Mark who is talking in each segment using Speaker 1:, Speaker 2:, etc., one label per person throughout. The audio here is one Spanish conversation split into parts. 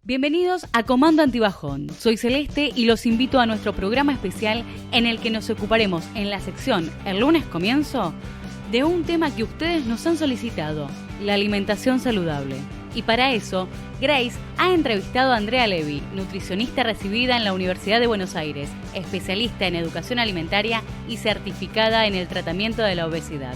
Speaker 1: Bienvenidos a Comando Antibajón. Soy Celeste y los invito a nuestro programa especial en el que nos ocuparemos en la sección El lunes comienzo de un tema que ustedes nos han solicitado, la alimentación saludable. Y para eso, Grace ha entrevistado a Andrea Levy, nutricionista recibida en la Universidad de Buenos Aires, especialista en educación alimentaria y certificada en el tratamiento de la obesidad.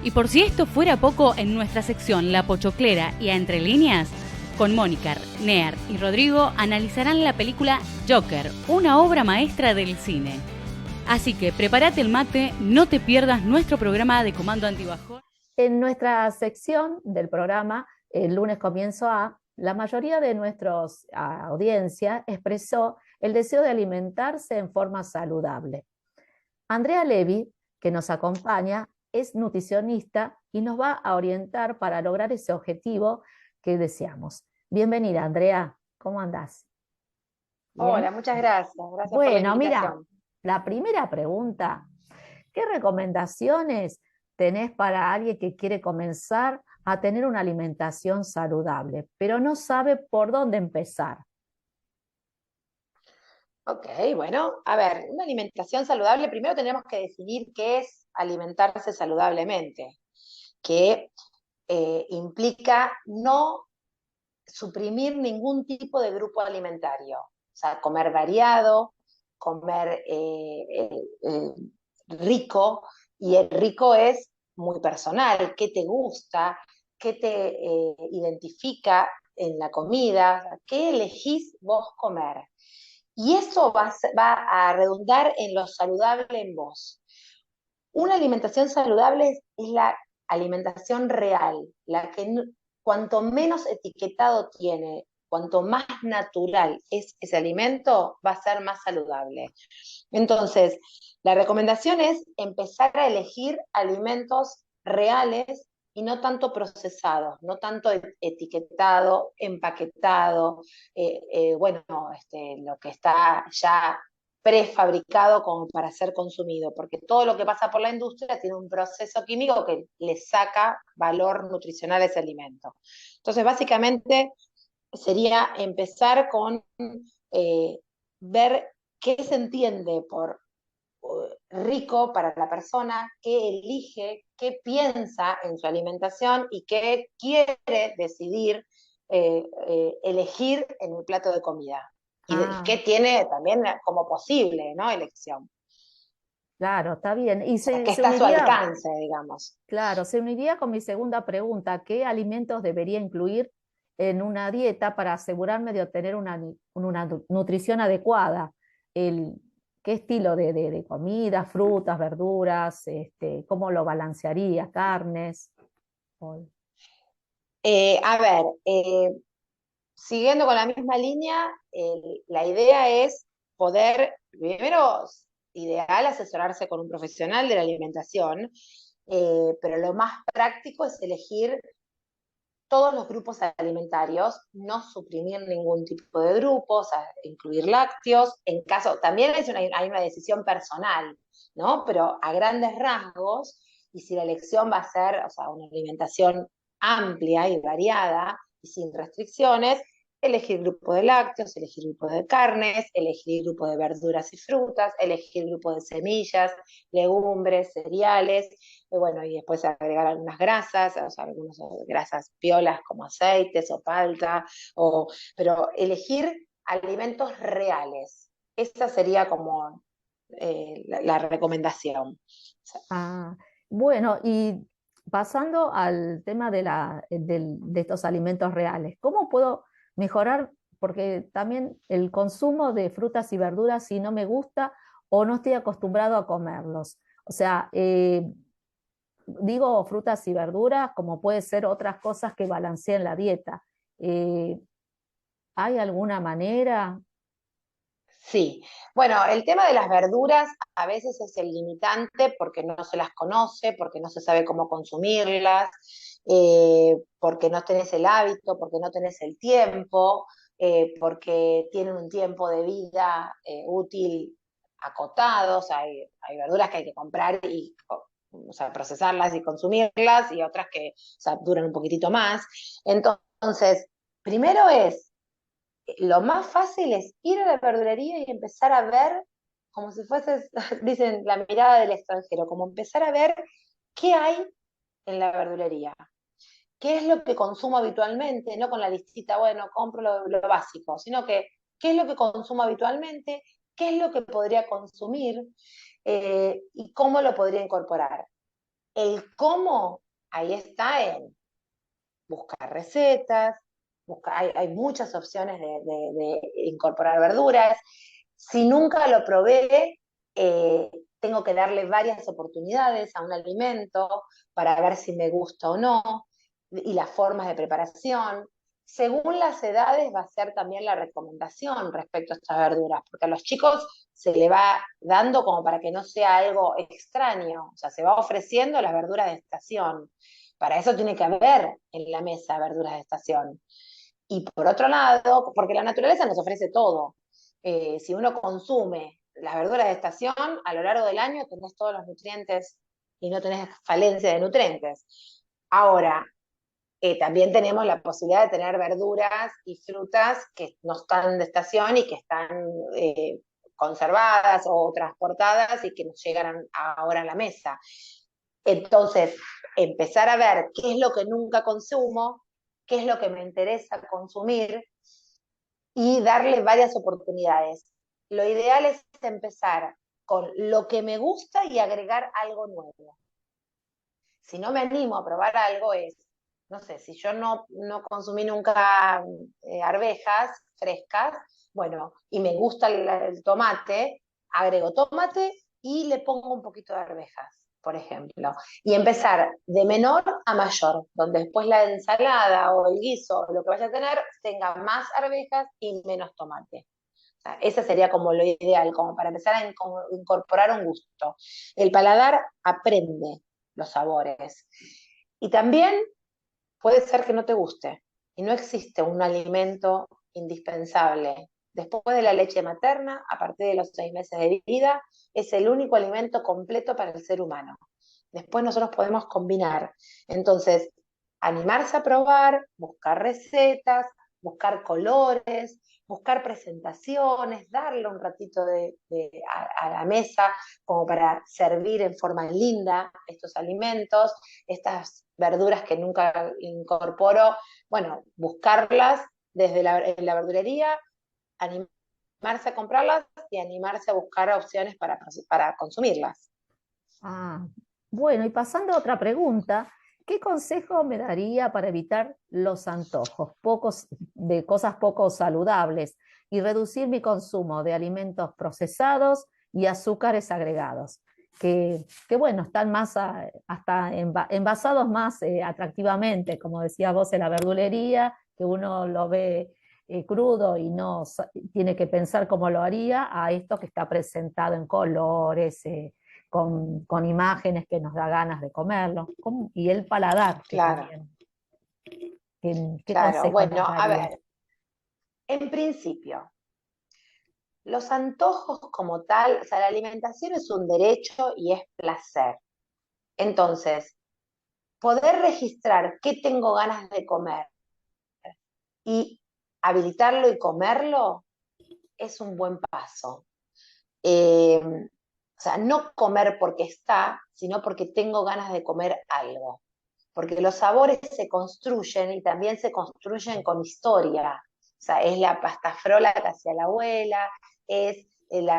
Speaker 1: Y por si esto fuera poco, en nuestra sección La Pochoclera y a Entre Líneas, con Mónica, Near y Rodrigo analizarán la película Joker, una obra maestra del cine. Así que prepárate el mate, no te pierdas nuestro programa de Comando Antibajón.
Speaker 2: En nuestra sección del programa, el lunes comienzo a, la mayoría de nuestra audiencia expresó el deseo de alimentarse en forma saludable. Andrea Levy, que nos acompaña, es nutricionista y nos va a orientar para lograr ese objetivo que deseamos. Bienvenida, Andrea. ¿Cómo andás?
Speaker 3: ¿Bien? Hola, muchas gracias. Gracias por la invitación.
Speaker 2: Mira, la primera pregunta, ¿qué recomendaciones tenés para alguien que quiere comenzar a tener una alimentación saludable, pero no sabe por dónde empezar?
Speaker 3: Ok, bueno, a ver, una alimentación saludable, primero tenemos que definir qué es alimentarse saludablemente, que implica no suprimir ningún tipo de grupo alimentario, o sea, comer variado, comer rico, y el rico es muy personal, qué te gusta, qué te identifica en la comida, qué elegís vos comer. Y eso va a redundar en lo saludable en vos. Una alimentación saludable es la alimentación real, la que cuanto menos etiquetado tiene, cuanto más natural es ese alimento, va a ser más saludable. Entonces, la recomendación es empezar a elegir alimentos reales y no tanto procesados, no tanto etiquetado, empaquetado, lo que está ya prefabricado como para ser consumido, porque todo lo que pasa por la industria tiene un proceso químico que le saca valor nutricional a ese alimento. Entonces, básicamente, sería empezar con ver qué se entiende por rico para la persona, qué elige, qué piensa en su alimentación y qué quiere decidir elegir en el plato de comida. Y qué tiene también como posible, ¿no? Elección.
Speaker 2: Claro, está bien. Y
Speaker 3: que está a su alcance, digamos.
Speaker 2: Claro, se uniría con mi segunda pregunta: ¿qué alimentos debería incluir en una dieta para asegurarme de obtener una nutrición adecuada? ¿Qué estilo de comida, frutas, verduras, cómo lo balancearía, carnes?
Speaker 3: Siguiendo con la misma línea, la idea es poder, primero, ideal asesorarse con un profesional de la alimentación, pero lo más práctico es elegir todos los grupos alimentarios, no suprimir ningún tipo de grupo, o sea, incluir lácteos, en caso, también hay una decisión personal, ¿no? Pero a grandes rasgos, y si la elección va a ser, o sea, una alimentación amplia y variada y sin restricciones, elegir grupo de lácteos, elegir grupo de carnes, elegir grupo de verduras y frutas, elegir grupo de semillas, legumbres, cereales, y después agregar algunas grasas, o sea, algunas grasas piolas como aceites o palta, pero elegir alimentos reales. Esa sería como la recomendación.
Speaker 2: Bueno, y pasando al tema de estos alimentos reales, ¿cómo puedo mejorar? Porque también el consumo de frutas y verduras, si no me gusta o no estoy acostumbrado a comerlos. O sea, digo frutas y verduras como puede ser otras cosas que balanceen la dieta. ¿Hay alguna manera?
Speaker 3: Sí, bueno, el tema de las verduras a veces es el limitante porque no se las conoce, porque no se sabe cómo consumirlas, porque no tenés el hábito, porque no tenés el tiempo, porque tienen un tiempo de vida útil acotado, o sea, hay verduras que hay que comprar y o sea, procesarlas y consumirlas, y otras que, o sea, duran un poquitito más. Entonces, primero es lo más fácil es ir a la verdulería y empezar a ver, como si fuese, dicen, la mirada del extranjero, como empezar a ver qué hay en la verdulería. ¿Qué es lo que consumo habitualmente? No con la listita, bueno, compro lo básico, sino que qué es lo que consumo habitualmente, qué es lo que podría consumir y cómo lo podría incorporar. El cómo, ahí está en buscar recetas, hay muchas opciones de incorporar verduras. Si nunca lo probé, tengo que darle varias oportunidades a un alimento para ver si me gusta o no, y las formas de preparación. Según las edades va a ser también la recomendación respecto a estas verduras, porque a los chicos se le va dando como para que no sea algo extraño, o sea, se va ofreciendo las verduras de estación. Para eso tiene que haber en la mesa verduras de estación. Y por otro lado, porque la naturaleza nos ofrece todo. Si uno consume las verduras de estación, a lo largo del año tenés todos los nutrientes y no tenés falencia de nutrientes. Ahora, también tenemos la posibilidad de tener verduras y frutas que no están de estación y que están conservadas o transportadas y que nos llegan ahora a la mesa. Entonces, empezar a ver qué es lo que nunca consumo, qué es lo que me interesa consumir y darle varias oportunidades. Lo ideal es empezar con lo que me gusta y agregar algo nuevo. Si no me animo a probar algo es, no sé, si yo no consumí nunca arvejas frescas, bueno, y me gusta el tomate, agrego tomate y le pongo un poquito de arvejas, por ejemplo. Y empezar de menor a mayor, donde después la ensalada o el guiso, o lo que vaya a tener, tenga más arvejas y menos tomate. O sea, ese sería como lo ideal, como para empezar a incorporar un gusto. El paladar aprende los sabores. Y también puede ser que no te guste. Y no existe un alimento indispensable. Después de la leche materna, a partir de los 6 meses de vida, es el único alimento completo para el ser humano. Después nosotros podemos combinar. Entonces, animarse a probar, buscar recetas, buscar colores, buscar presentaciones, darle un ratito a la mesa como para servir en forma linda estos alimentos, estas verduras que nunca incorporo, bueno, buscarlas desde en la verdulería, animarse a comprarlas y animarse a buscar opciones para consumirlas.
Speaker 2: Ah, bueno, y pasando a otra pregunta, ¿qué consejo me daría para evitar los antojos de cosas poco saludables y reducir mi consumo de alimentos procesados y azúcares agregados? Que bueno, están más hasta envasados más atractivamente, como decía vos, en la verdulería, que uno lo ve crudo y no tiene que pensar cómo lo haría, a esto que está presentado en colores, con imágenes que nos da ganas de comerlo, y el paladar, que
Speaker 3: Claro,
Speaker 2: también, ¿qué
Speaker 3: claro.
Speaker 2: consejo
Speaker 3: Bueno,
Speaker 2: nos
Speaker 3: a
Speaker 2: darías?
Speaker 3: ver, en principio, los antojos como tal, o sea, la alimentación es un derecho y es placer. Entonces, poder registrar qué tengo ganas de comer y habilitarlo y comerlo es un buen paso. O sea, no comer porque está, sino porque tengo ganas de comer algo. Porque los sabores se construyen y también se construyen con historia. O sea, es la pasta frola que hacía la abuela, es el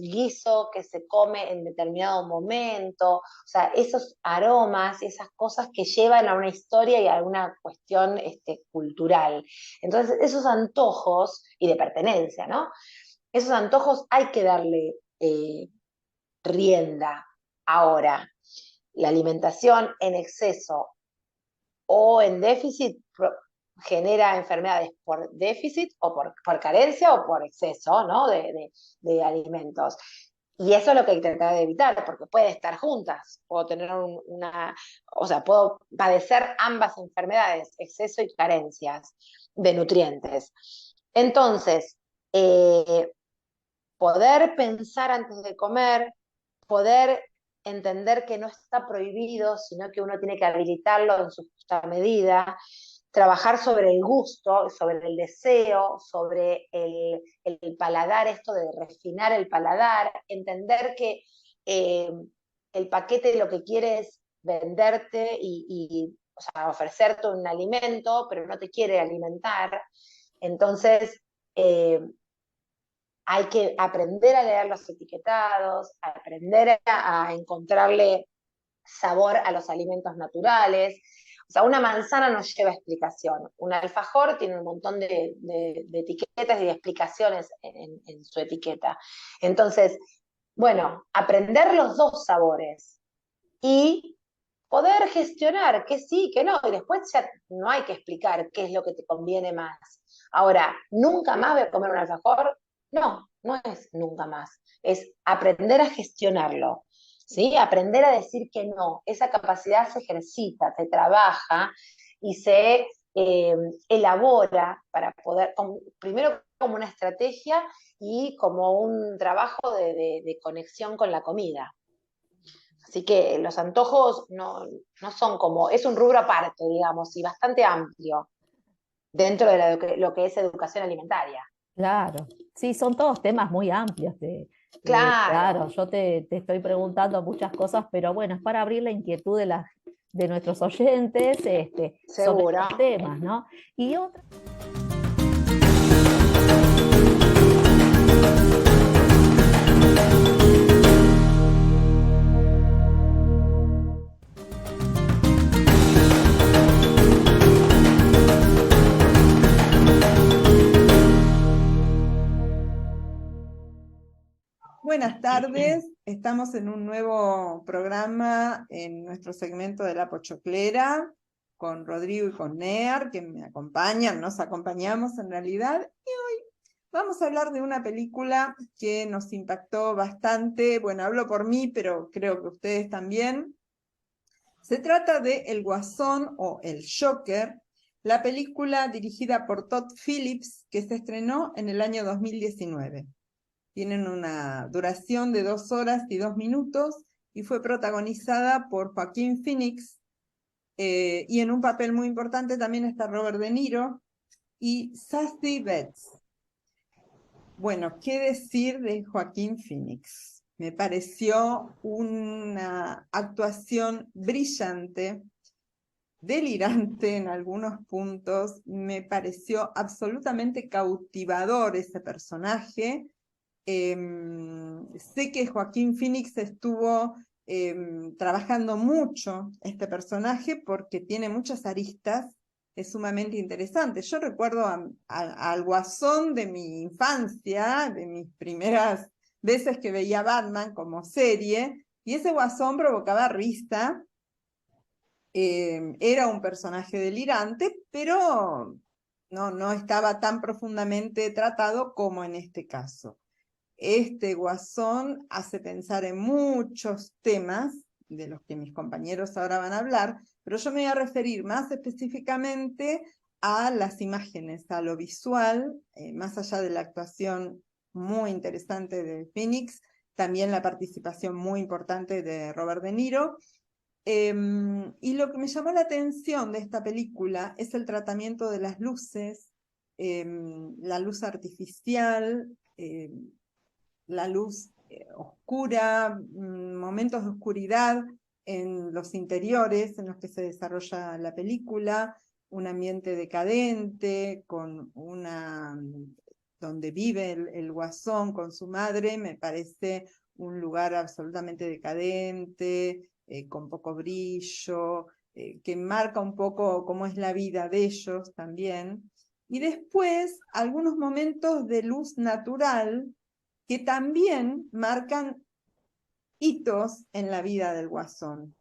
Speaker 3: guiso que se come en determinado momento, o sea, esos aromas y esas cosas que llevan a una historia y a una cuestión cultural. Entonces, esos antojos, y de pertenencia, ¿no? Esos antojos hay que darle rienda. Ahora, la alimentación en exceso o en déficit genera enfermedades por déficit o por carencia o por exceso, ¿no? de alimentos. Y eso es lo que hay que tratar de evitar, porque puede estar juntas. Puedo tener o sea, puedo padecer ambas enfermedades, exceso y carencias de nutrientes. Entonces, poder pensar antes de comer, poder entender que no está prohibido, sino que uno tiene que habilitarlo en su justa medida, trabajar sobre el gusto, sobre el deseo, sobre el paladar, esto de refinar el paladar, entender que el paquete lo que quiere es venderte o sea, ofrecerte un alimento, pero no te quiere alimentar. Entonces, hay que aprender a leer los etiquetados, aprender a encontrarle sabor a los alimentos naturales. O sea, una manzana no lleva explicación. Un alfajor tiene un montón de etiquetas y de explicaciones en su etiqueta. Entonces, bueno, aprender los dos sabores y poder gestionar que sí, que no, y después ya no hay que explicar qué es lo que te conviene más. Ahora, ¿nunca más voy a comer un alfajor? No, no es nunca más, es aprender a gestionarlo, ¿sí? Aprender a decir que no. Esa capacidad se ejercita, se trabaja y se elabora para poder, primero como una estrategia y como un trabajo de conexión con la comida. Así que los antojos no son como, es un rubro aparte, digamos, y bastante amplio dentro de lo que es educación alimentaria.
Speaker 2: Claro, sí, son todos temas muy amplios.
Speaker 3: Claro,
Speaker 2: Claro, yo te estoy preguntando muchas cosas, pero bueno, es para abrir la inquietud de nuestros oyentes sobre
Speaker 3: seguro.
Speaker 2: estos temas, ¿no? Y otra.
Speaker 4: Buenas tardes, estamos en un nuevo programa en nuestro segmento de La Pochoclera con Rodrigo y con Near, que me acompañan, nos acompañamos en realidad, y hoy vamos a hablar de una película que nos impactó bastante. Bueno, hablo por mí, pero creo que ustedes también. Se trata de El Guasón o El Joker, la película dirigida por Todd Phillips, que se estrenó en el año 2019. Tienen una duración de 2 horas y 2 minutos y fue protagonizada por Joaquín Phoenix, y en un papel muy importante también está Robert De Niro y Zazie Beetz. Bueno, ¿qué decir de Joaquín Phoenix? Me pareció una actuación brillante, delirante en algunos puntos, me pareció absolutamente cautivador ese personaje. Sé que Joaquín Phoenix estuvo trabajando mucho este personaje porque tiene muchas aristas, es sumamente interesante. Yo recuerdo al Guasón de mi infancia, de mis primeras veces que veía Batman como serie, y ese Guasón provocaba risa. Era un personaje delirante, pero no estaba tan profundamente tratado como en este caso. Este Guasón hace pensar en muchos temas de los que mis compañeros ahora van a hablar, pero yo me voy a referir más específicamente a las imágenes, a lo visual, más allá de la actuación muy interesante de Phoenix, también la participación muy importante de Robert De Niro. Y lo que me llamó la atención de esta película es el tratamiento de las luces, la luz artificial, la luz oscura, momentos de oscuridad en los interiores en los que se desarrolla la película, un ambiente decadente, donde vive el Guasón con su madre, me parece un lugar absolutamente decadente, con poco brillo, que marca un poco cómo es la vida de ellos también. Y después algunos momentos de luz natural que también marcan hitos en la vida del Guasón.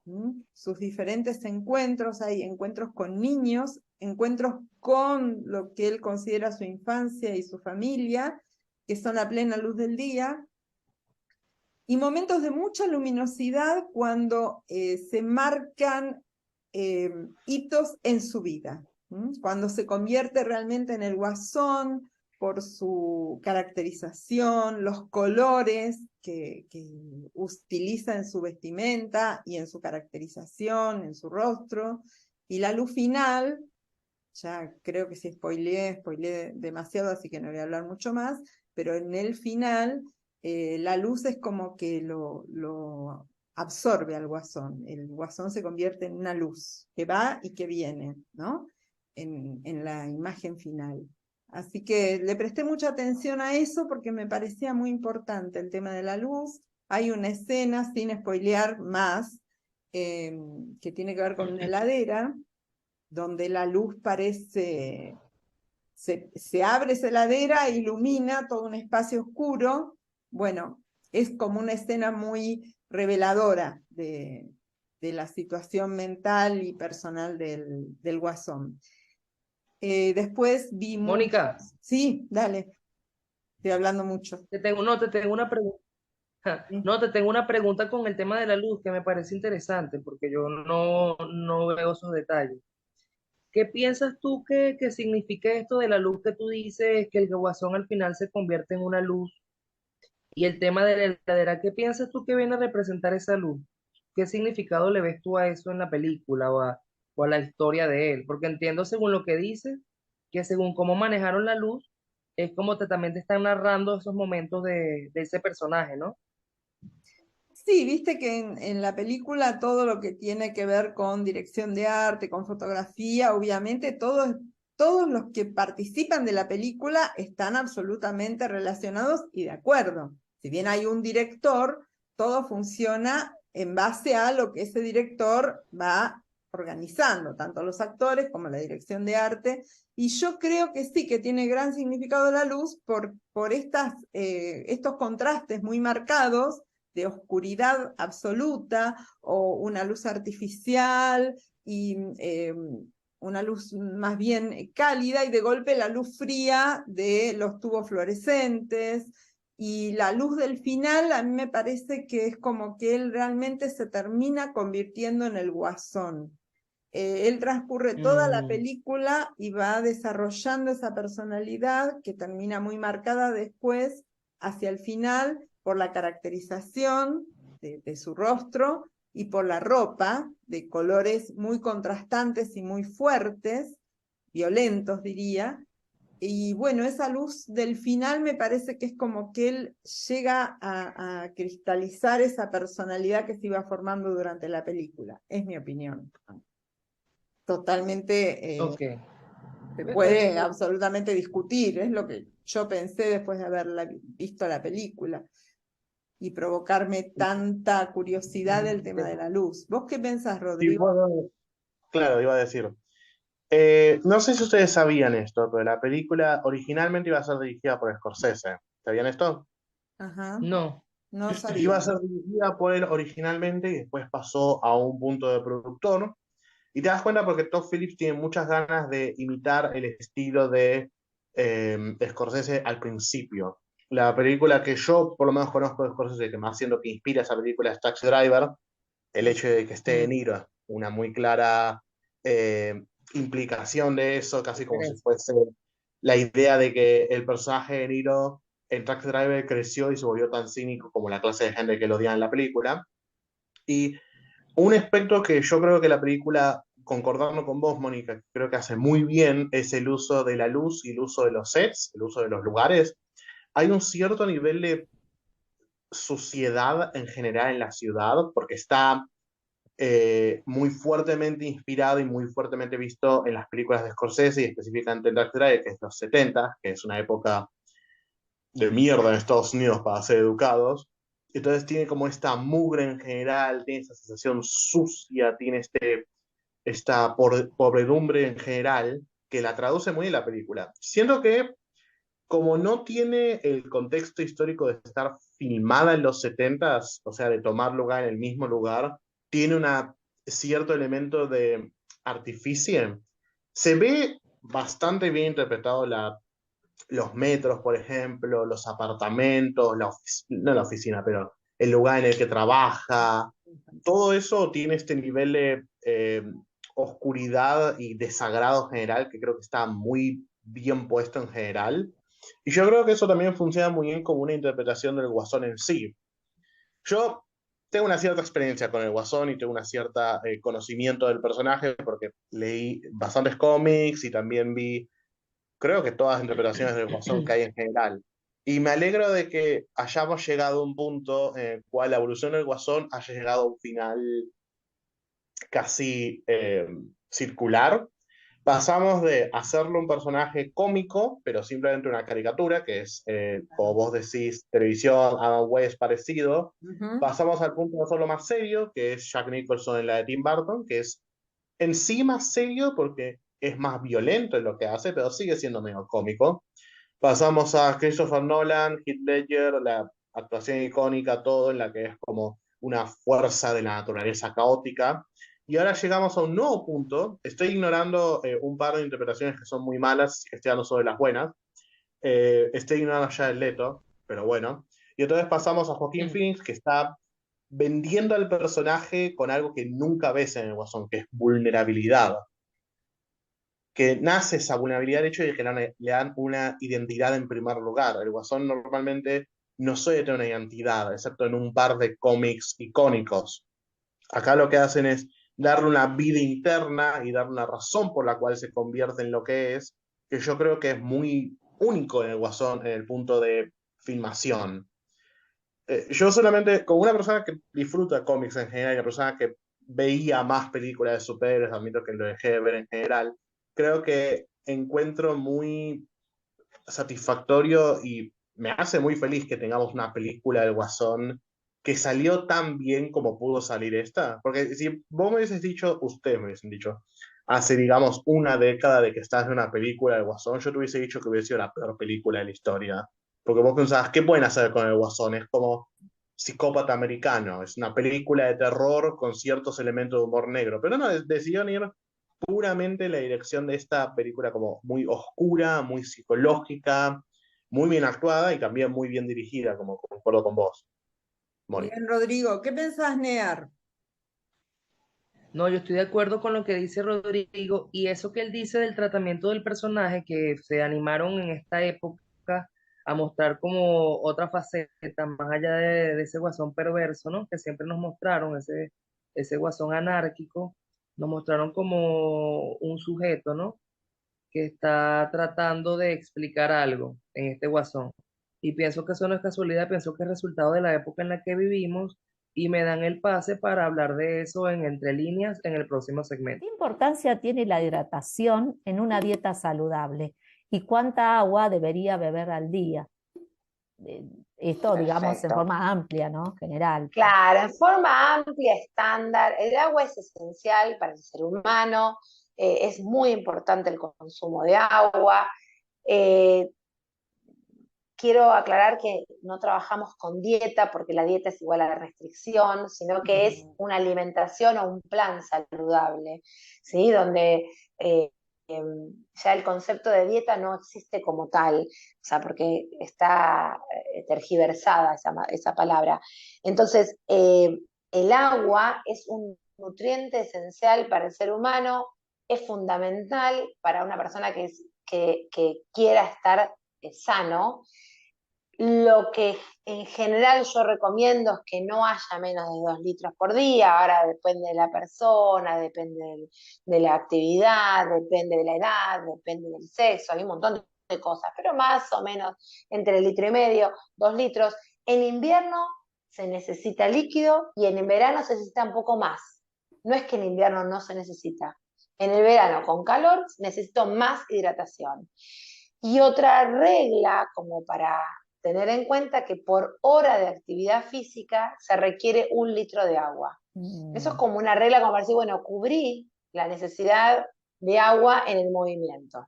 Speaker 4: Sus diferentes encuentros, hay encuentros con niños, encuentros con lo que él considera su infancia y su familia, que son a plena luz del día, y momentos de mucha luminosidad cuando se marcan hitos en su vida, cuando se convierte realmente en el Guasón por su caracterización, los colores que utiliza en su vestimenta y en su caracterización, en su rostro, y la luz final, ya creo que si spoileé demasiado, así que no voy a hablar mucho más, pero en el final la luz es como que lo absorbe al Guasón. El Guasón se convierte en una luz que va y que viene, ¿no? En la imagen final. Así que le presté mucha atención a eso porque me parecía muy importante el tema de la luz. Hay una escena, sin spoilear más, que tiene que ver con una heladera, donde la luz parece, se abre esa heladera, ilumina todo un espacio oscuro. Bueno, es como una escena muy reveladora de la situación mental y personal del Guasón. Después vi
Speaker 5: Mónica,
Speaker 4: Sí, dale, estoy hablando mucho.
Speaker 5: te tengo una pregunta.
Speaker 4: Sí.
Speaker 5: No, te tengo una pregunta con el tema de la luz que me parece interesante porque yo no veo esos detalles. ¿Qué piensas tú que significa esto de la luz que tú dices, que el guasón al final se convierte en una luz? Y el tema de la heladera, ¿qué piensas tú que viene a representar esa luz? ¿Qué significado le ves tú a eso en la película o a la historia de él? Porque entiendo según lo que dices, que según cómo manejaron la luz, es como también te están narrando esos momentos de ese personaje, ¿no?
Speaker 4: Sí, viste que en la película todo lo que tiene que ver con dirección de arte, con fotografía, obviamente todos los que participan de la película están absolutamente relacionados y de acuerdo. Si bien hay un director, todo funciona en base a lo que ese director va organizando, tanto los actores como la dirección de arte. Y yo creo que sí, que tiene gran significado la luz por estos contrastes muy marcados de oscuridad absoluta o una luz artificial y una luz más bien cálida, y de golpe la luz fría de los tubos fluorescentes. Y la luz del final a mí me parece que es como que él realmente se termina convirtiendo en el Guasón. Él transcurre toda la película y va desarrollando esa personalidad que termina muy marcada después, hacia el final, por la caracterización de su rostro y por la ropa, de colores muy contrastantes y muy fuertes, violentos diría. Y bueno, esa luz del final me parece que es como que él llega a cristalizar esa personalidad que se iba formando durante la película. Es mi opinión. Totalmente
Speaker 5: Ok.
Speaker 4: se puede absolutamente discutir, es lo que yo pensé después de haber visto la película y provocarme tanta curiosidad del tema de la luz. ¿Vos qué pensás,
Speaker 6: Sí,
Speaker 4: Rodrigo?
Speaker 6: bueno, claro, iba a decir. No sé si ustedes sabían esto, pero la película originalmente iba a ser dirigida por Scorsese. ¿Sabían esto?
Speaker 4: Ajá,
Speaker 5: No.
Speaker 4: no
Speaker 6: Iba a
Speaker 4: sabía.
Speaker 6: ser dirigida por él originalmente y después pasó a un punto de productor. Y te das cuenta porque Todd Phillips tiene muchas ganas de imitar el estilo de Scorsese al principio. La película que yo por lo menos conozco de Scorsese, que más siendo que inspira esa película, es Taxi Driver. El hecho de que esté De Niro, una muy clara eh, implicación de eso, casi como si fuese la idea de que el personaje de Niro en Taxi Driver creció y se volvió tan cínico como la clase de gente que lo odia en la película. Y un aspecto que yo creo que la película, concordando con vos, Mónica, creo que hace muy bien, es el uso de la luz y el uso de los sets, el uso de los lugares. Hay un cierto nivel de suciedad en general en la ciudad, porque está muy fuertemente inspirado y muy fuertemente visto en las películas de Scorsese y específicamente en Dark Drive, que es los 70, que es una época de mierda en Estados Unidos para ser educados. Entonces tiene como esta mugre en general, tiene esta sensación sucia, tiene esta pobredumbre en general que la traduce muy bien la película. Siento que como no tiene el contexto histórico de estar filmada en los 70s, o sea, de tomar lugar en el mismo lugar, tiene un cierto elemento de artificio. Se ve bastante bien interpretado los metros, por ejemplo, los apartamentos, no la oficina, pero el lugar en el que trabaja. Todo eso tiene este nivel de oscuridad y desagrado general que creo que está muy bien puesto en general. Y yo creo que eso también funciona muy bien como una interpretación del Guasón en sí. Yo tengo una cierta experiencia con el Guasón y tengo una cierta conocimiento del personaje porque leí bastantes cómics y también vi, creo que todas las interpretaciones del Guasón que hay en general. Y me alegro de que hayamos llegado a un punto en el cual la evolución del Guasón haya llegado a un final casi circular. Pasamos de hacerlo un personaje cómico, pero simplemente una caricatura, que es, como vos decís, televisión, Adam West parecido. Pasamos al punto de hacerlo más serio, que es Jack Nicholson en la de Tim Burton, que es en sí más serio porque es más violento en lo que hace, pero sigue siendo medio cómico. Pasamos a Christopher Nolan, Heath Ledger, la actuación icónica, todo en la que es como una fuerza de la naturaleza caótica. Y ahora llegamos a un nuevo punto. Estoy ignorando un par de interpretaciones que son muy malas, estoy hablando sobre las buenas. Estoy ignorando ya el Leto, pero bueno. Y entonces pasamos a Joaquín Phoenix, que está vendiendo al personaje con algo que nunca ves en el Guasón, que es vulnerabilidad. Que nace esa vulnerabilidad, el hecho de que le dan una identidad en primer lugar. El Guasón normalmente no suele tener una identidad, excepto en un par de cómics icónicos. Acá lo que hacen es darle una vida interna y darle una razón por la cual se convierte en lo que es, que yo creo que es muy único en el Guasón, en el punto de filmación. Yo solamente, como una persona que disfruta cómics en general, y una persona que veía más películas de superhéroes, admito que lo dejé de ver en general, creo que encuentro muy satisfactorio y me hace muy feliz que tengamos una película del Guasón que salió tan bien como pudo salir esta. Porque si vos me hubieses dicho, ustedes me hubiesen dicho, hace, digamos, una década de que estás en una película del Guasón, yo te hubiese dicho que hubiese sido la peor película de la historia. Porque vos pensabas, ¿qué pueden hacer con el Guasón? Es como Psicópata Americano, es una película de terror con ciertos elementos de humor negro. Pero no, decidieron ir puramente la dirección de esta película como muy oscura, muy psicológica, muy bien actuada y también muy bien dirigida, como concuerdo con vos, Moni.
Speaker 4: Bien, Rodrigo, ¿qué pensás, Near?
Speaker 5: No, yo estoy de acuerdo con lo que dice Rodrigo y eso que él dice del tratamiento del personaje, que se animaron en esta época a mostrar como otra faceta, más allá de ese guasón perverso, ¿no? Que siempre nos mostraron, ese guasón anárquico, nos mostraron como un sujeto, ¿no? Que está tratando de explicar algo en este guasón. Y pienso que eso no es casualidad, pienso que es resultado de la época en la que vivimos y me dan el pase para hablar de eso en Entre Líneas en el próximo segmento.
Speaker 2: ¿Qué importancia tiene la hidratación en una dieta saludable? ¿Y cuánta agua debería beber al día? Esto, digamos, en
Speaker 3: Perfecto.
Speaker 2: forma amplia, ¿no? General.
Speaker 3: Claro, en forma amplia, estándar. El agua es esencial para el ser humano, es muy importante el consumo de agua. Eh, Quiero aclarar que no trabajamos con dieta porque la dieta es igual a la restricción, sino que es una alimentación o un plan saludable, ¿sí? Donde ya el concepto de dieta no existe como tal, o sea, porque está tergiversada esa palabra. Entonces, el agua es un nutriente esencial para el ser humano, es fundamental para una persona que quiera estar sano. Lo que en general yo recomiendo es que no haya menos de 2 litros por día. Ahora depende de la persona, depende de la actividad, depende de la edad, depende del sexo, hay un montón de cosas, pero más o menos entre 1,5 litros, 2 litros. En invierno se necesita líquido y en verano se necesita un poco más. No es que en invierno no se necesita. En el verano con calor necesito más hidratación. Y otra regla como para tener en cuenta que por hora de actividad física se requiere 1 litro de agua. Eso es como una regla como para decir, bueno, cubrí la necesidad de agua en el movimiento.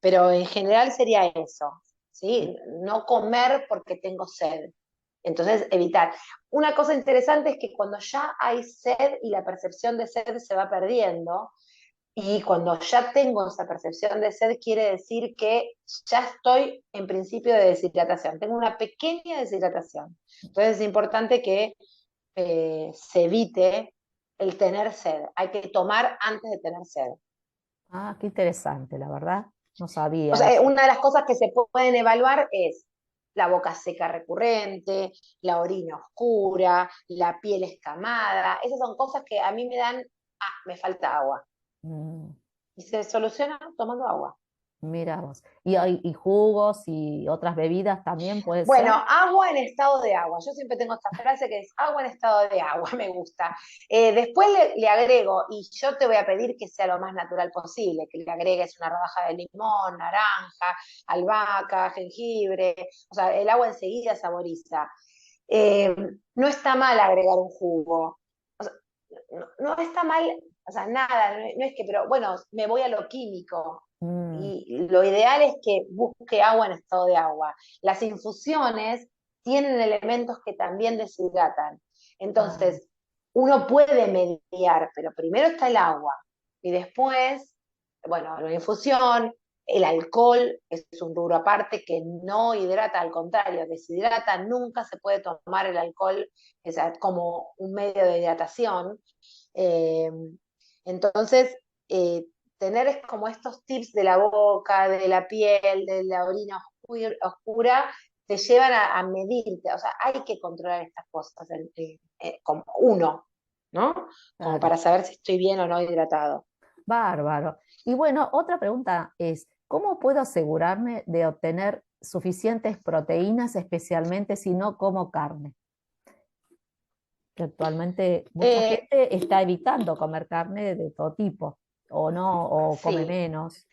Speaker 3: Pero en general sería eso, ¿sí? No comer porque tengo sed. Entonces, evitar. Una cosa interesante es que cuando ya hay sed y la percepción de sed se va perdiendo, y cuando ya tengo esa percepción de sed, quiere decir que ya estoy en principio de deshidratación. Tengo una pequeña deshidratación. Entonces es importante que se evite el tener sed. Hay que tomar antes de tener sed.
Speaker 2: Qué interesante, la verdad. No sabía
Speaker 3: O sea,
Speaker 2: eso.
Speaker 3: una de las cosas que se pueden evaluar es la boca seca recurrente, la orina oscura, la piel escamada. Esas son cosas que a mí me dan, me falta agua.
Speaker 2: Mm,
Speaker 3: Y se soluciona tomando agua.
Speaker 2: mira vos. Y jugos y otras bebidas también puede
Speaker 3: Bueno,
Speaker 2: ser.
Speaker 3: agua en estado de agua. Yo siempre tengo esta frase que es agua en estado de agua, me gusta. Después le agrego, y yo te voy a pedir que sea lo más natural posible, que le agregues una rodaja de limón, naranja, albahaca, jengibre. O sea, el agua enseguida saboriza. No está mal agregar un jugo. O sea, no está mal, o sea, nada, no es que, pero bueno, me voy a lo químico.
Speaker 2: Mm,
Speaker 3: Y lo ideal es que busque agua en estado de agua. Las infusiones tienen elementos que también deshidratan.
Speaker 2: ah,
Speaker 3: Entonces, uno puede mediar, pero primero está el agua y después, bueno, la infusión, el alcohol es un rubro aparte que no hidrata, al contrario, deshidrata, nunca se puede tomar el alcohol como un medio de hidratación. Eh, entonces, eh, tener como estos tips de la boca, de la piel, de la orina oscura, te llevan a medirte, o sea, hay que controlar estas cosas como uno, ¿no? Como
Speaker 2: claro.
Speaker 3: para saber si estoy bien o no hidratado.
Speaker 2: Bárbaro. Y bueno, otra pregunta es, ¿cómo puedo asegurarme de obtener suficientes proteínas, especialmente si no como carne? Que actualmente mucha
Speaker 3: Eh,
Speaker 2: gente está evitando comer carne de todo tipo, o no, o come
Speaker 3: sí,
Speaker 2: menos.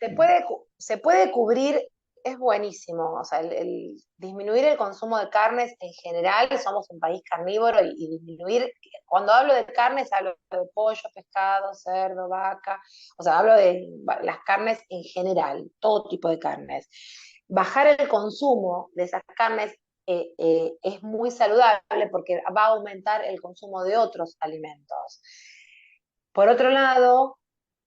Speaker 3: se puede cubrir, es buenísimo, o sea, el disminuir el consumo de carnes en general, somos un país carnívoro y disminuir, cuando hablo de carnes hablo de pollo, pescado, cerdo, vaca, o sea, hablo de las carnes en general, todo tipo de carnes. Bajar el consumo de esas carnes es muy saludable porque va a aumentar el consumo de otros alimentos. Por otro lado,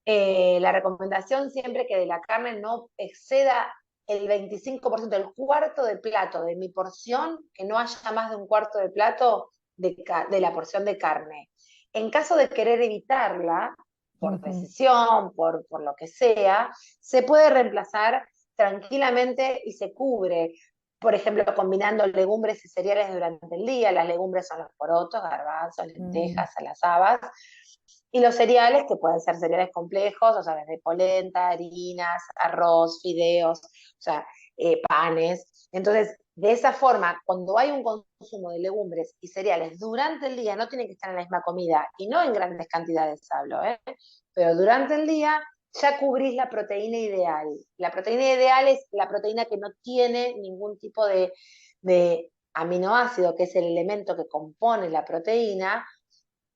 Speaker 3: la recomendación siempre que de la carne no exceda el 25%, el cuarto de plato de mi porción, que no haya más de un cuarto de plato de la porción de carne. En caso de querer evitarla, por
Speaker 2: Ujú.
Speaker 3: decisión, por lo que sea, se puede reemplazar tranquilamente y se cubre. Por ejemplo, combinando legumbres y cereales durante el día. Las legumbres son los porotos, garbanzos,
Speaker 2: Mm,
Speaker 3: lentejas, las habas, y los cereales, que pueden ser cereales complejos, o sea, desde polenta, harinas, arroz, fideos, o sea, panes. Entonces, de esa forma, cuando hay un consumo de legumbres y cereales durante el día, no tiene que estar en la misma comida, y no en grandes cantidades hablo, pero durante el día ya cubrís la proteína ideal. La proteína ideal es la proteína que no tiene ningún tipo de aminoácido, que es el elemento que compone la proteína,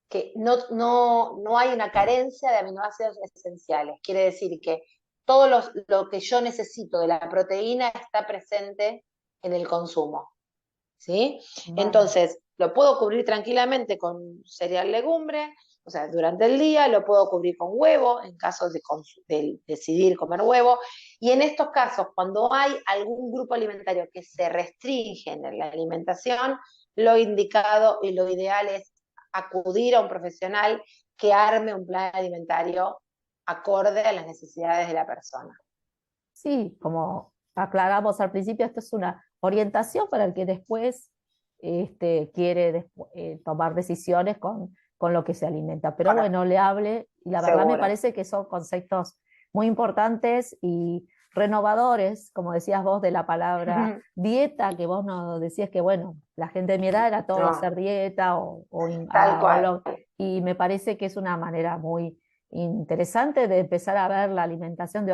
Speaker 3: que no hay una carencia de aminoácidos esenciales. Quiere decir que todo lo que yo necesito de la proteína está presente en el consumo. ¿Sí?
Speaker 2: va.
Speaker 3: Entonces, lo puedo cubrir tranquilamente con cereal legumbre, o sea, durante el día, lo puedo cubrir con huevo, en caso de decidir comer huevo, y en estos casos, cuando hay algún grupo alimentario que se restringe en la alimentación, lo indicado y lo ideal es acudir a un profesional que arme un plan alimentario acorde a las necesidades de la persona.
Speaker 2: Sí, como aclaramos al principio, esto es una orientación para el que después quiere tomar decisiones con lo que se alimenta. Pero
Speaker 3: Ahora,
Speaker 2: bueno, le hable, y la verdad me
Speaker 3: seguro.
Speaker 2: parece que son conceptos muy importantes y renovadores, como decías vos, de la palabra dieta, que vos nos decías que, bueno, la gente de mi edad era todo
Speaker 3: No,
Speaker 2: hacer dieta
Speaker 3: tal cual.
Speaker 2: y me parece que es una manera muy interesante de empezar a ver la alimentación de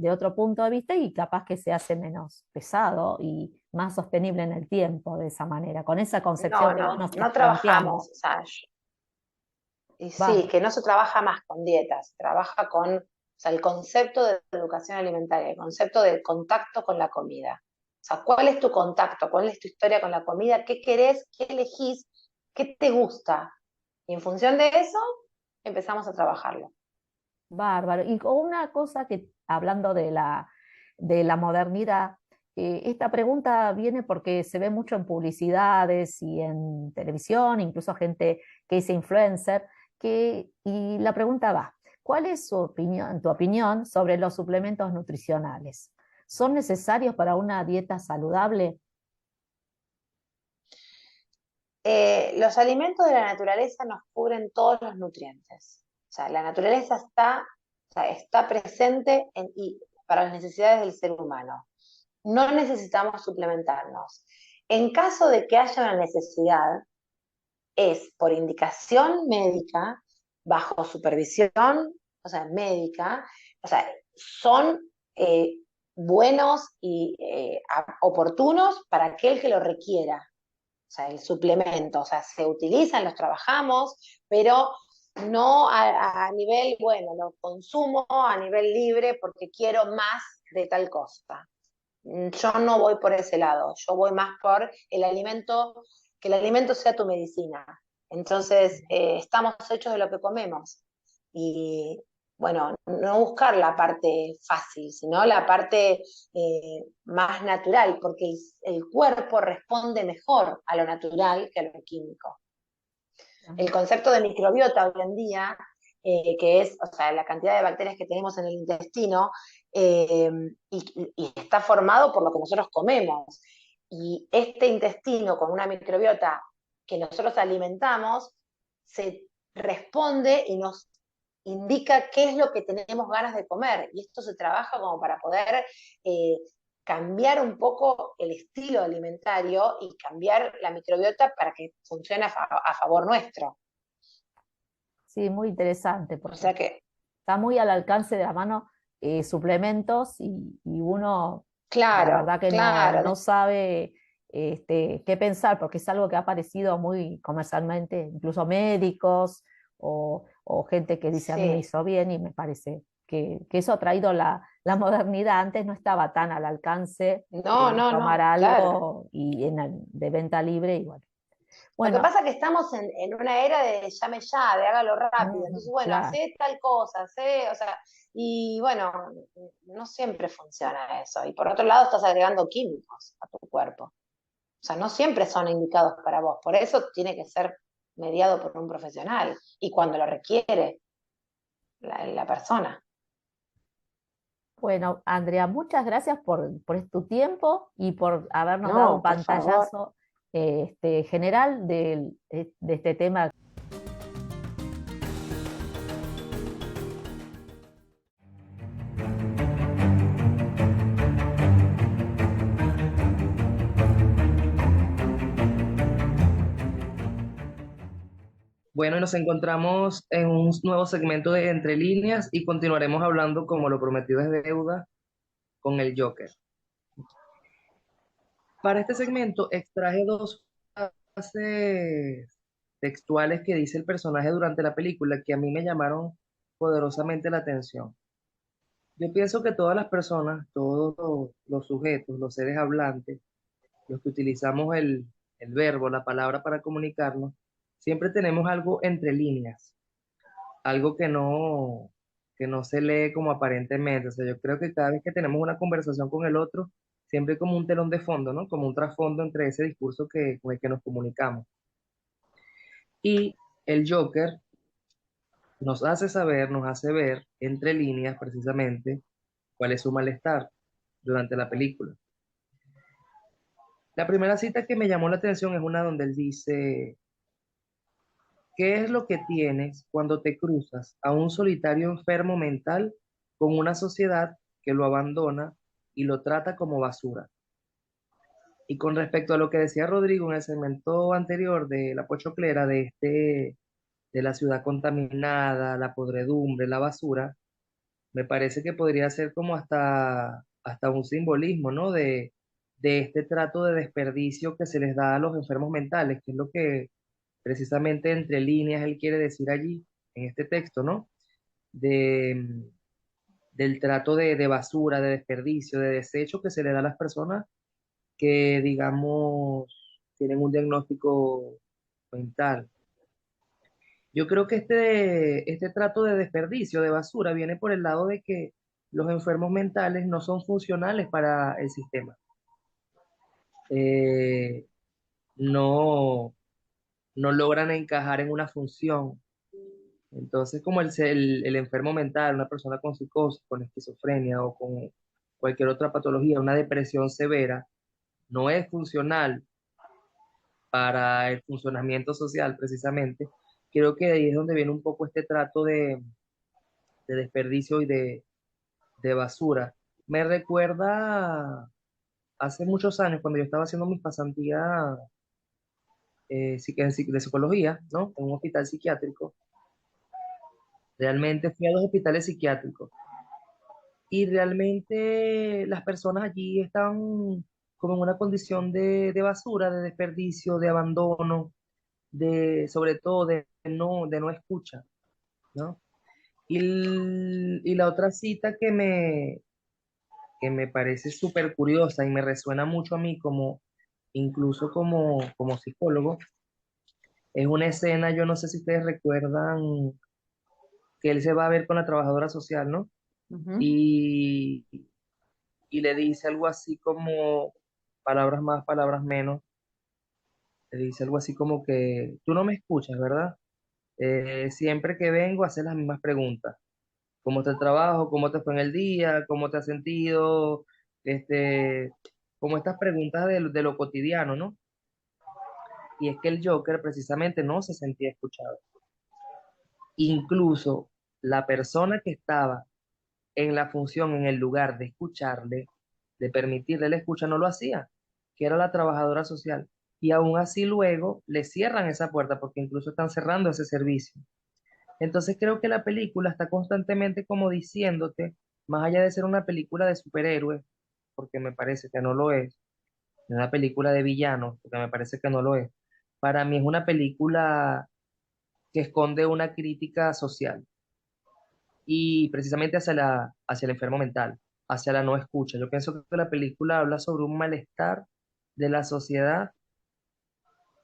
Speaker 2: otro punto de vista y capaz que se hace menos pesado y más sostenible en el tiempo de esa manera, con esa concepción que vos nos
Speaker 3: No
Speaker 2: planteamos.
Speaker 3: trabajamos, o sea, y sí,
Speaker 2: Va,
Speaker 3: que no se trabaja más con dietas, se trabaja con, o sea, el concepto de educación alimentaria, el concepto de contacto con la comida. O sea, ¿cuál es tu contacto? ¿Cuál es tu historia con la comida? ¿Qué querés? ¿Qué elegís? ¿Qué te gusta? Y en función de eso, empezamos a trabajarlo.
Speaker 2: bárbaro. Y con una cosa que, hablando de la modernidad, esta pregunta viene porque se ve mucho en publicidades y en televisión, incluso gente que es influencer, y la pregunta va, ¿cuál es su opinión, tu opinión sobre los suplementos nutricionales? ¿Son necesarios para una dieta saludable?
Speaker 3: Los alimentos de la naturaleza nos cubren todos los nutrientes. O sea, la naturaleza está presente para las necesidades del ser humano. No necesitamos suplementarnos. En caso de que haya una necesidad, es por indicación médica, bajo supervisión, o sea, médica, o sea, son buenos y oportunos para aquel que lo requiera. O sea, el suplemento, o sea, se utilizan, los trabajamos, pero no a nivel, bueno, lo consumo a nivel libre porque quiero más de tal cosa. Yo no voy por ese lado, yo voy más por el alimento, que el alimento sea tu medicina. Entonces, estamos hechos de lo que comemos. Y bueno, no buscar la parte fácil, sino la parte más natural, porque el cuerpo responde mejor a lo natural que a lo químico. El concepto de microbiota hoy en día, que es, o sea, la cantidad de bacterias que tenemos en el intestino, y está formado por lo que nosotros comemos. Y este intestino con una microbiota que nosotros alimentamos, se responde y nos indica qué es lo que tenemos ganas de comer. Y esto se trabaja como para poder cambiar un poco el estilo alimentario y cambiar la microbiota para que funcione a favor nuestro.
Speaker 2: Sí, muy interesante,
Speaker 3: O
Speaker 2: porque
Speaker 3: sea que,
Speaker 2: está muy al alcance de la mano suplementos y uno, la
Speaker 3: claro,
Speaker 2: verdad que no
Speaker 3: claro,
Speaker 2: sabe qué pensar, porque es algo que ha aparecido muy comercialmente, incluso médicos o gente que dice a mí me
Speaker 3: sí.
Speaker 2: hizo bien, y me parece que eso ha traído la modernidad. Antes no estaba tan al alcance
Speaker 3: No, no,
Speaker 2: tomar
Speaker 3: no, claro.
Speaker 2: algo de venta libre, y bueno.
Speaker 3: Lo que
Speaker 2: Bueno,
Speaker 3: pasa es que estamos en una era de llame ya, de hágalo rápido. Entonces, bueno,
Speaker 2: claro.
Speaker 3: hacé tal cosa, o sea, y bueno, no siempre funciona eso. Y por otro lado, estás agregando químicos a tu cuerpo. O sea, no siempre son indicados para vos. Por eso tiene que ser mediado por un profesional. Y cuando lo requiere la persona.
Speaker 2: Bueno, Andrea, muchas gracias por tu tiempo y por habernos dado un
Speaker 3: No, por favor.
Speaker 2: pantallazo general de este tema.
Speaker 5: Bueno, nos encontramos en un nuevo segmento de Entre Líneas y continuaremos hablando, como lo prometido es deuda, con el Joker. Para este segmento extraje dos frases textuales que dice el personaje durante la película que a mí me llamaron poderosamente la atención. Yo pienso que todas las personas, todos los sujetos, los seres hablantes, los que utilizamos el verbo, la palabra para comunicarnos, siempre tenemos algo entre líneas, algo que no se lee como aparentemente. O sea, yo creo que cada vez que tenemos una conversación con el otro, siempre hay como un telón de fondo, ¿no? Como un trasfondo entre ese discurso con el que nos comunicamos. Y el Joker nos hace saber, nos hace ver entre líneas precisamente cuál es su malestar durante la película. La primera cita que me llamó la atención es una donde él dice: ¿qué es lo que tienes cuando te cruzas a un solitario enfermo mental con una sociedad que lo abandona y lo trata como basura? Y con respecto a lo que decía Rodrigo en el segmento anterior de la pochoclera, de la ciudad contaminada, la podredumbre, la basura, me parece que podría ser como hasta un simbolismo, ¿no? De este trato de desperdicio que se les da a los enfermos mentales, que es lo que precisamente entre líneas él quiere decir allí, en este texto, ¿no? De, del trato de basura, de desperdicio, de desecho que se le da a las personas que, digamos, tienen un diagnóstico mental. Yo creo que este trato de desperdicio, de basura, viene por el lado de que los enfermos mentales no son funcionales para el sistema. Eh, no, no logran encajar en una función. Entonces, como el enfermo mental, una persona con psicosis, con esquizofrenia o con cualquier otra patología, una depresión severa, no es funcional para el funcionamiento social precisamente. Creo que de ahí es donde viene un poco este trato de desperdicio y de basura. Me recuerda hace muchos años cuando yo estaba haciendo mis pasantías de psicología, ¿no? En un hospital psiquiátrico. Realmente fui a los hospitales psiquiátricos y realmente las personas allí estaban como en una condición de basura, de desperdicio, de abandono, sobre todo de no escucha, ¿no? Y la otra cita que me parece súper curiosa y me resuena mucho a mí incluso como psicólogo, es una escena, yo no sé si ustedes recuerdan, que él se va a ver con la trabajadora social, ¿no?
Speaker 4: Ujú.
Speaker 5: Y, y le dice algo así como, palabras más, palabras menos, le dice algo así como que tú no me escuchas, ¿verdad? Siempre que vengo haces las mismas preguntas. ¿Cómo está el trabajo? ¿Cómo te fue en el día? ¿Cómo te has sentido? Este, como estas preguntas de lo cotidiano, ¿no? Y es que el Joker precisamente no se sentía escuchado. Incluso la persona que estaba en la función, en el lugar de escucharle, de permitirle la escucha, no lo hacía, que era la trabajadora social. Y aún así luego le cierran esa puerta porque incluso están cerrando ese servicio. Entonces creo que la película está constantemente como diciéndote, más allá de ser una película de superhéroes, porque me parece que no lo es una película de villanos, porque me parece que no lo es, para mí es una película que esconde una crítica social y precisamente hacia el enfermo mental, hacia la no escucha. Yo pienso que la película habla sobre un malestar de la sociedad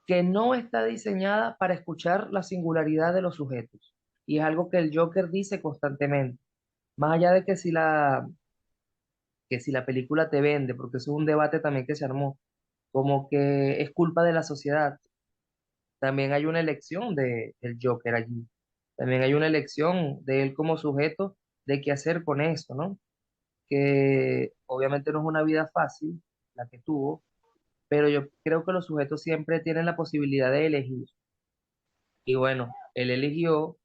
Speaker 5: que no está diseñada para escuchar la singularidad de los sujetos. Y es algo que el Joker dice constantemente. Más allá de que si la película te vende, porque eso es un debate también que se armó, como que es culpa de la sociedad. También hay una elección del Joker allí. También hay una elección de él como sujeto de qué hacer con eso, ¿no? Que obviamente no es una vida fácil la que tuvo, pero yo creo que los sujetos siempre tienen la posibilidad de elegir. Y bueno, él eligió,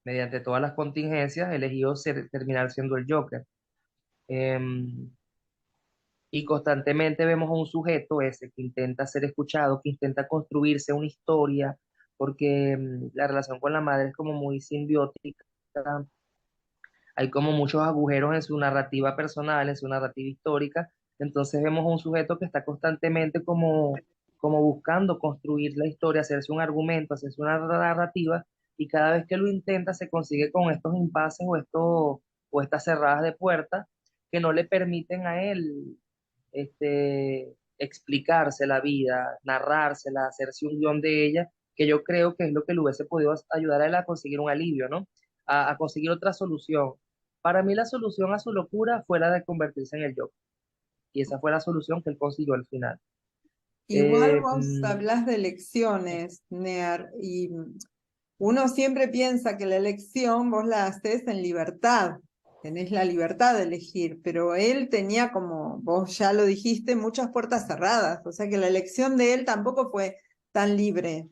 Speaker 5: mediante todas las contingencias, eligió terminar siendo el Joker. Em, y constantemente vemos a un sujeto ese que intenta ser escuchado, que intenta construirse una historia, porque la relación con la madre es como muy simbiótica, hay como muchos agujeros en su narrativa personal, en su narrativa histórica, entonces vemos a un sujeto que está constantemente como buscando construir la historia, hacerse un argumento, hacerse una narrativa, y cada vez que lo intenta se consigue con estos impases o estas cerradas de puertas que no le permiten a él explicarse la vida, narrársela, hacerse un guión de ella, que yo creo que es lo que le hubiese podido ayudar a él a conseguir un alivio, ¿no? A conseguir otra solución. Para mí la solución a su locura fue la de convertirse en el Joker. Y esa fue la solución que él consiguió al final.
Speaker 4: Igual
Speaker 5: Eh,
Speaker 4: vos
Speaker 5: mm,
Speaker 4: hablás de elecciones, Near, y uno siempre piensa que la elección vos la haces en libertad, tenés la libertad de elegir, pero él tenía, como vos ya lo dijiste, muchas puertas cerradas, o sea que la elección de él tampoco fue tan libre.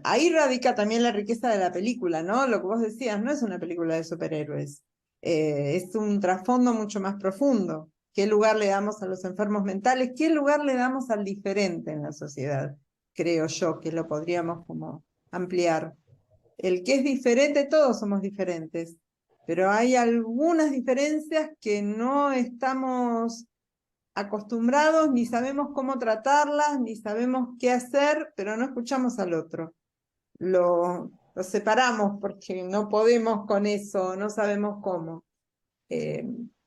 Speaker 4: Ahí radica también la riqueza de la película, ¿no? Lo que vos decías, no es una película de superhéroes, es un trasfondo mucho más profundo. ¿Qué lugar le damos a los enfermos mentales? ¿Qué lugar le damos al diferente en la sociedad? Creo yo que lo podríamos como ampliar. El que es diferente, todos somos diferentes, pero hay algunas diferencias que no estamos acostumbrados, ni sabemos cómo tratarlas, ni sabemos qué hacer, pero no escuchamos al otro. Lo separamos porque no podemos con eso, no sabemos cómo. Eh,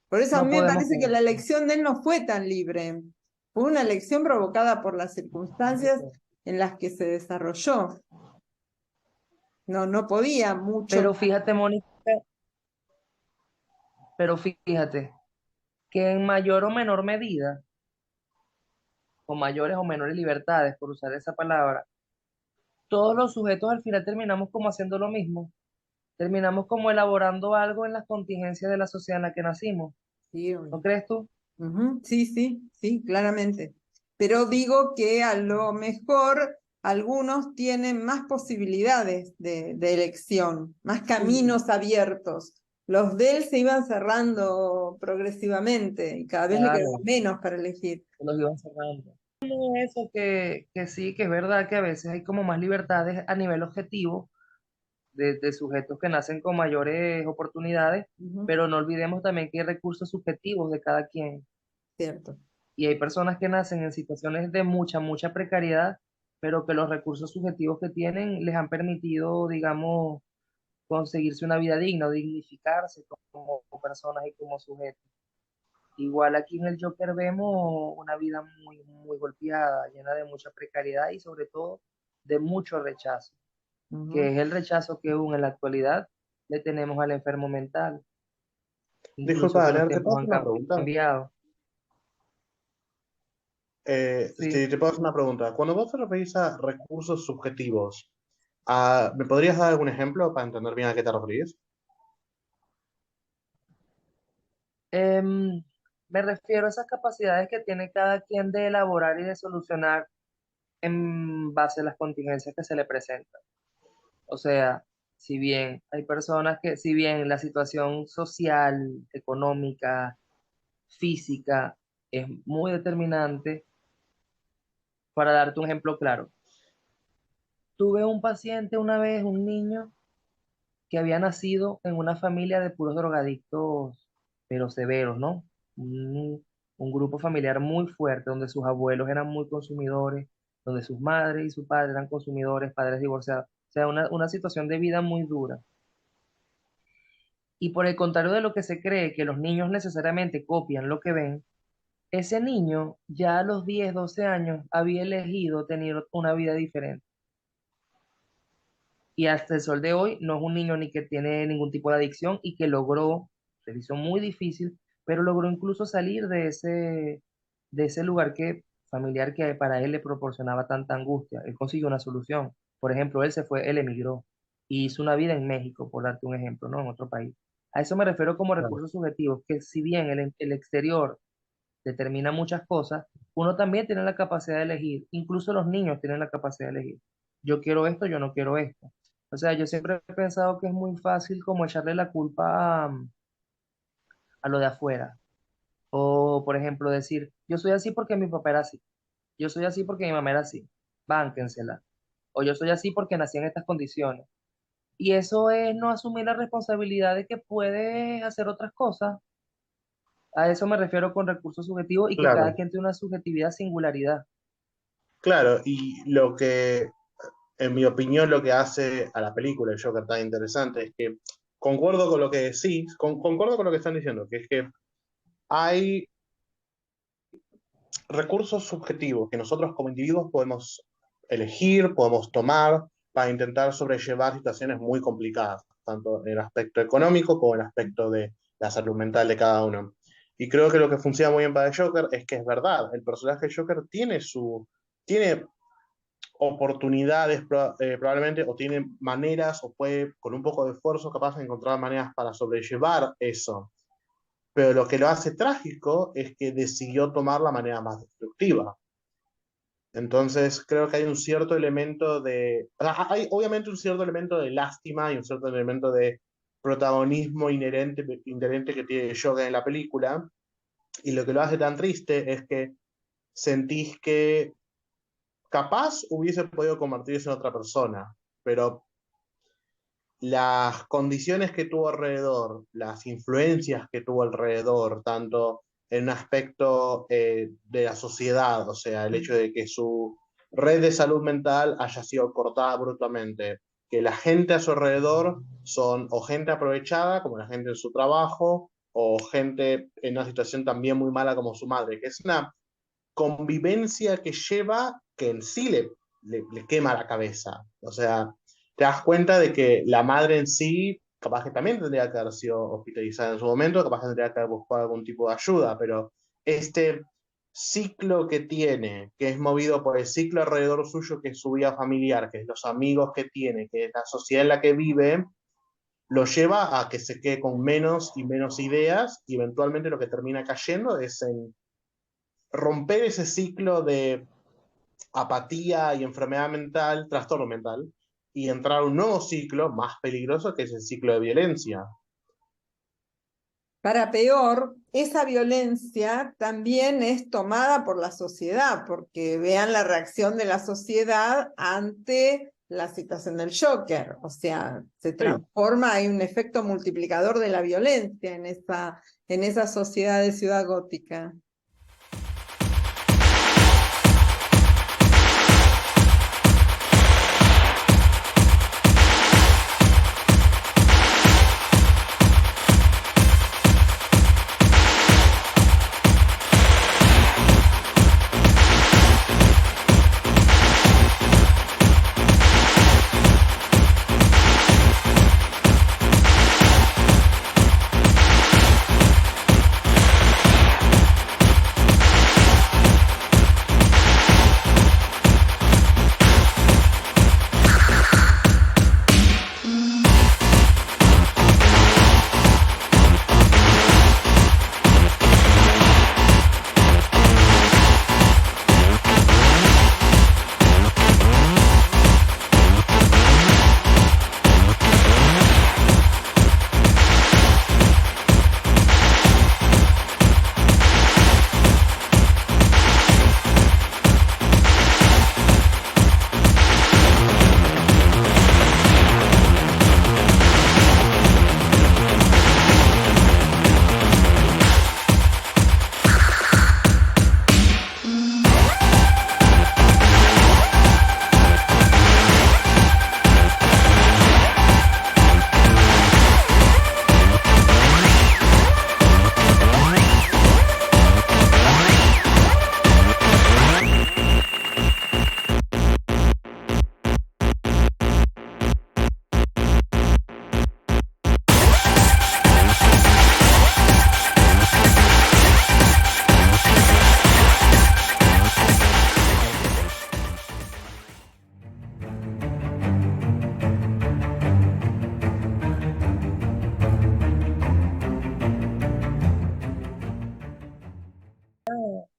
Speaker 4: por eso a
Speaker 5: no
Speaker 4: mí me
Speaker 5: podemos
Speaker 4: parece que
Speaker 5: con
Speaker 4: la
Speaker 5: eso.
Speaker 4: elección de él no fue tan libre. Fue una elección provocada por las circunstancias en las que se desarrolló. No, no podía mucho.
Speaker 5: Pero fíjate, Mónica, pero fíjate que en mayor o menor medida, con mayores o menores libertades, por usar esa palabra, todos los sujetos al final terminamos como haciendo lo mismo. Terminamos como elaborando algo en las contingencias de la sociedad en la que nacimos.
Speaker 4: Sí,
Speaker 5: ¿No crees tú?
Speaker 4: sí, sí, sí, claramente. pero digo que a lo mejor algunos tienen más posibilidades de elección, más caminos abiertos. Los de él se iban cerrando progresivamente y cada vez le quedaba
Speaker 5: Claro,
Speaker 4: menos para elegir.
Speaker 5: los iban cerrando. Como eso que sí, que es verdad que a veces hay como más libertades a nivel objetivo de sujetos que nacen con mayores oportunidades,
Speaker 4: Ujú,
Speaker 5: pero no olvidemos también que hay recursos subjetivos de cada quien.
Speaker 4: cierto.
Speaker 5: Y hay personas que nacen en situaciones de mucha precariedad, pero que los recursos subjetivos que tienen les han permitido, digamos, conseguirse una vida digna o dignificarse como personas y como sujetos. Igual aquí en el Joker vemos una vida muy golpeada, llena de mucha precariedad y sobre todo de mucho rechazo, que
Speaker 4: Ujú.
Speaker 5: es el rechazo que aún en la actualidad le tenemos al enfermo mental, incluso
Speaker 6: Disculpa,
Speaker 5: que los
Speaker 6: Daniel, ¿te puedo
Speaker 5: tiempos
Speaker 6: hacer
Speaker 5: han
Speaker 6: una pregunta?
Speaker 5: cambiado.
Speaker 6: Si
Speaker 5: Sí.
Speaker 6: te puedo hacer una pregunta. Cuando vos te referís a recursos subjetivos, ¿me podrías dar algún ejemplo para entender bien a qué te referís?
Speaker 5: Em, Me refiero a esas capacidades que tiene cada quien de elaborar y de solucionar en base a las contingencias que se le presentan. O sea, si bien hay personas que, si bien la situación social, económica, física es muy determinante, para darte un ejemplo claro, tuve un paciente una vez, un niño, que había nacido en una familia de puros drogadictos, pero severos, ¿no? Un grupo familiar muy fuerte, donde sus abuelos eran muy consumidores, donde sus madres y su padre eran consumidores, padres divorciados. O sea, una situación de vida muy dura. Y por el contrario de lo que se cree, que los niños necesariamente copian lo que ven, ese niño ya a los 10 12 años había elegido tener una vida diferente. Y hasta el sol de hoy no es un niño ni que tiene ningún tipo de adicción y que logró, se le hizo muy difícil, pero logró incluso salir de ese lugar que, familiar que para él le proporcionaba tanta angustia. Él consiguió una solución. Por ejemplo, él emigró y hizo una vida en México, por darte un ejemplo, ¿no? En otro país. A eso me refiero como
Speaker 6: Claro.
Speaker 5: recursos subjetivos, que si bien el exterior determina muchas cosas, uno también tiene la capacidad de elegir. Incluso los niños tienen la capacidad de elegir. Yo quiero esto, yo no quiero esto. O sea, yo siempre he pensado que es muy fácil como echarle la culpa a lo de afuera. O, por ejemplo, decir, yo soy así porque mi papá era así. Yo soy así porque mi mamá era así. Bánquensela. O yo soy así porque nací en estas condiciones. Y eso es no asumir la responsabilidad de que puedes hacer otras cosas. A eso me refiero con recursos subjetivos y que cada
Speaker 6: Claro,
Speaker 5: quien tiene una subjetividad singularidad.
Speaker 6: claro, y lo que, en mi opinión, lo que hace a la película el Joker tan interesante es que concuerdo con lo que decís, concuerdo con lo que están diciendo, que es que hay recursos subjetivos que nosotros como individuos podemos elegir, podemos tomar para intentar sobrellevar situaciones muy complicadas, tanto en el aspecto económico como en el aspecto de la salud mental de cada uno. Y creo que lo que funciona muy bien para el Joker es que es verdad, el personaje Joker tiene oportunidades probablemente, o tiene maneras, o puede con un poco de esfuerzo capaz de encontrar maneras para sobrellevar eso. Pero lo que lo hace trágico es que decidió tomar la manera más destructiva. Entonces creo que hay un cierto elemento de, o sea, hay obviamente un cierto elemento de lástima y un cierto elemento de protagonismo inherente que tiene Joker en la película, y lo que lo hace tan triste es que sentís que capaz hubiese podido convertirse en otra persona, pero las condiciones que tuvo alrededor, las influencias que tuvo alrededor, tanto en un aspecto de la sociedad, o sea, el hecho de que su red de salud mental haya sido cortada brutalmente, que la gente a su alrededor son o gente aprovechada, como la gente en su trabajo, o gente en una situación también muy mala como su madre, que es una convivencia que lleva que en sí le quema la cabeza. O sea, te das cuenta de que la madre en sí, capaz que también tendría que haber sido hospitalizada en su momento, capaz que tendría que haber buscado algún tipo de ayuda, pero este ciclo que tiene, que es movido por el ciclo alrededor suyo, que es su vida familiar, que es los amigos que tiene, que es la sociedad en la que vive, lo lleva a que se quede con menos y menos ideas y eventualmente lo que termina cayendo es romper ese ciclo de apatía y enfermedad mental, trastorno mental, y entrar a un nuevo ciclo más peligroso que es el ciclo de violencia.
Speaker 4: Para peor, esa violencia también es tomada por la sociedad, porque vean la reacción de la sociedad ante la situación del Joker. O sea, se transforma, hay un efecto multiplicador de la violencia en esa sociedad de Ciudad Gótica.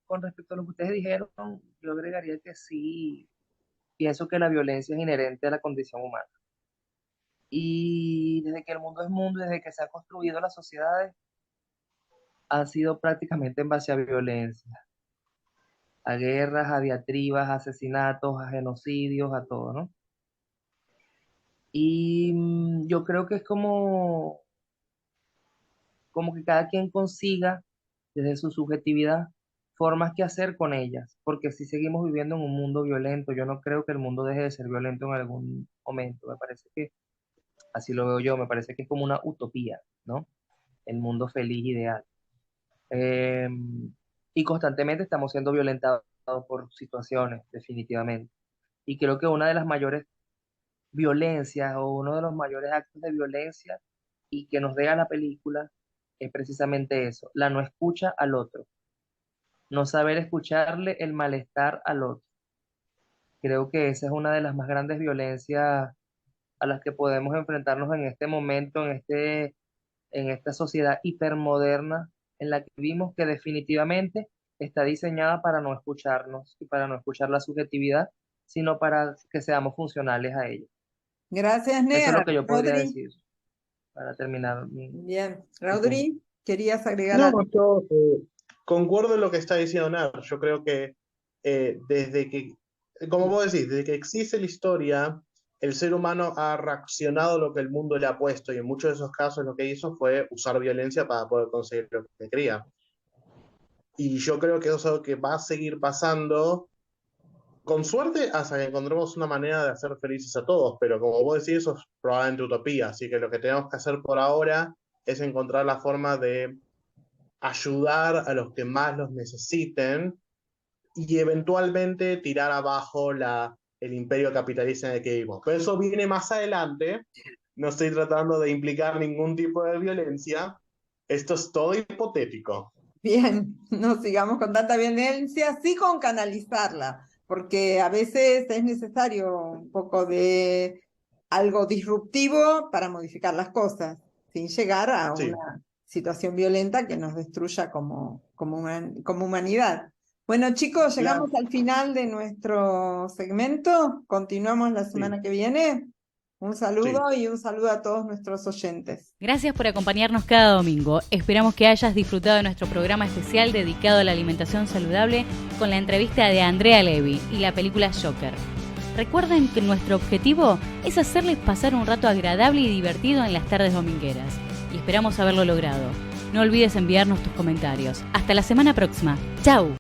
Speaker 5: Con respecto a lo que ustedes dijeron, yo agregaría que sí, pienso que la violencia es inherente a la condición humana. Y desde que el mundo es mundo, desde que se han construido las sociedades, han sido prácticamente en base a violencia, a guerras, a diatribas, a asesinatos, a genocidios, a todo, ¿no? Y yo creo que es como que cada quien consiga, desde su subjetividad, formas que hacer con ellas, porque si seguimos viviendo en un mundo violento, yo no creo que el mundo deje de ser violento en algún momento, me parece que, así lo veo yo, me parece que es como una utopía, ¿no? El mundo feliz, ideal. Eh, y constantemente estamos siendo violentados por situaciones, definitivamente. Y creo que una de las mayores violencias o uno de los mayores actos de violencia y que nos deja la película es precisamente eso, la no escucha al otro, no saber escucharle el malestar al otro. Creo que esa es una de las más grandes violencias a las que podemos enfrentarnos en este momento, en esta sociedad hipermoderna en la que vimos que definitivamente está diseñada para no escucharnos y para no escuchar la subjetividad, sino para que seamos funcionales a ella.
Speaker 4: Gracias,
Speaker 5: Eso es lo
Speaker 4: Near.
Speaker 5: que yo podría
Speaker 4: Rodri.
Speaker 5: decir para terminar
Speaker 4: Bien. Rodri, ¿querías agregar
Speaker 6: No,
Speaker 4: algo?
Speaker 6: yo concuerdo en lo que está diciendo Nar. Yo creo que desde que, como vos decís, desde que existe la historia, el ser humano ha reaccionado a lo que el mundo le ha puesto y en muchos de esos casos lo que hizo fue usar violencia para poder conseguir lo que quería. Y yo creo que eso es algo que va a seguir pasando, con suerte, hasta que encontremos una manera de hacer felices a todos, pero como vos decís, eso es probablemente utopía, así que lo que tenemos que hacer por ahora es encontrar la forma de ayudar a los que más los necesiten y eventualmente tirar abajo el imperio capitalista en el que vivimos. Pero eso viene más adelante, no estoy tratando de implicar ningún tipo de violencia, esto es todo hipotético.
Speaker 4: Bien, no sigamos con tanta violencia, sí con canalizarla, porque a veces es necesario un poco de algo disruptivo para modificar las cosas, sin llegar a
Speaker 6: Sí.
Speaker 4: una situación violenta que nos destruya como humanidad. Bueno, chicos, llegamos al final de nuestro segmento. Continuamos la semana que viene. Un saludo y un saludo a todos nuestros oyentes.
Speaker 1: Gracias por acompañarnos cada domingo. Esperamos que hayas disfrutado de nuestro programa especial dedicado a la alimentación saludable con la entrevista de Andrea Levy y la película Joker. Recuerden que nuestro objetivo es hacerles pasar un rato agradable y divertido en las tardes domingueras. Y esperamos haberlo logrado. No olvides enviarnos tus comentarios. Hasta la semana próxima. ¡Chau!